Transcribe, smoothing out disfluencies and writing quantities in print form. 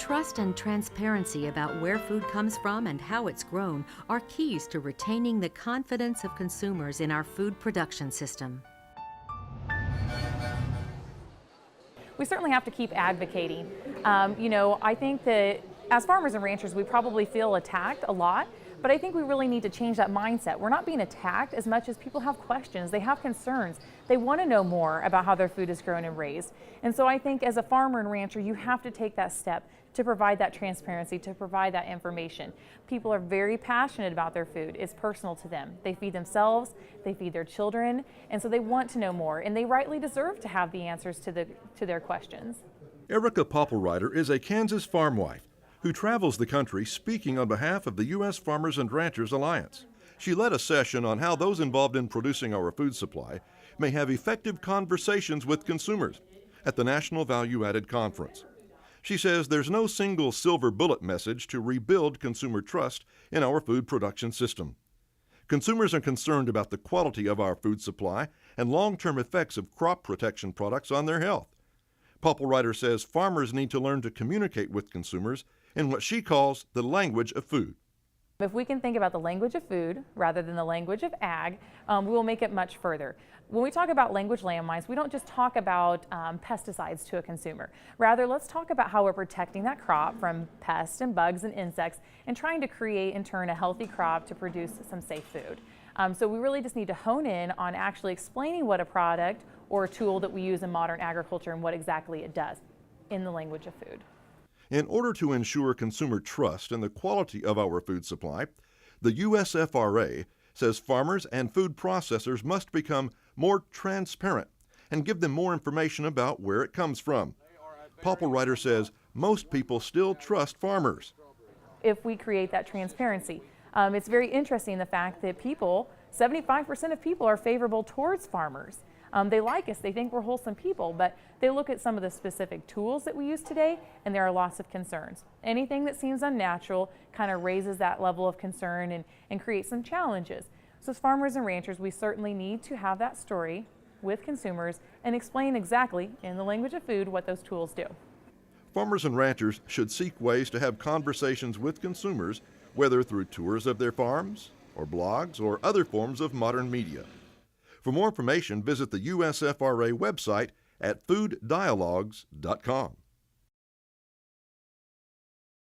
Trust and transparency about where food comes from and how it's grown are keys to retaining the confidence of consumers in our food production system. We certainly have to keep advocating. I think that as farmers and ranchers, we probably feel attacked a lot, but I think we really need to change that mindset. We're not being attacked as much as people have questions, they have concerns, they want to know more about how their food is grown and raised. And so I think as a farmer and rancher, you have to take that step to provide that transparency, to provide that information. People are very passionate about their food. It's personal to them. They feed themselves, they feed their children, and so they want to know more, and they rightly deserve to have the answers to their questions. Erica Popplewriter is a Kansas farm wife who travels the country speaking on behalf of the U.S. Farmers and Ranchers Alliance. She led a session on how those involved in producing our food supply may have effective conversations with consumers at the National Value Added Conference. She says there's no single silver bullet message to rebuild consumer trust in our food production system. Consumers are concerned about the quality of our food supply and long-term effects of crop protection products on their health. Popplewriter says farmers need to learn to communicate with consumers in what she calls the language of food. If we can think about the language of food rather than the language of ag, we will make it much further. When we talk about language landmines, we don't just talk about pesticides to a consumer. Rather, let's talk about how we're protecting that crop from pests and bugs and insects and trying to create and turn a healthy crop to produce some safe food. So we really just need to hone in on actually explaining what a product or a tool that we use in modern agriculture and what exactly it does in the language of food. In order to ensure consumer trust in the quality of our food supply, the USFRA says farmers and food processors must become more transparent and give them more information about where it comes from. Popplewriter says most people still trust farmers. If we create that transparency, it's very interesting the fact that 75% of people are favorable towards farmers. They like us, they think we're wholesome people, but they look at some of the specific tools that we use today and there are lots of concerns. Anything that seems unnatural kind of raises that level of concern and creates some challenges. So as farmers and ranchers, we certainly need to have that story with consumers and explain exactly in the language of food what those tools do. Farmers and ranchers should seek ways to have conversations with consumers, whether through tours of their farms or blogs or other forms of modern media. For more information, visit the USFRA website at fooddialogues.com.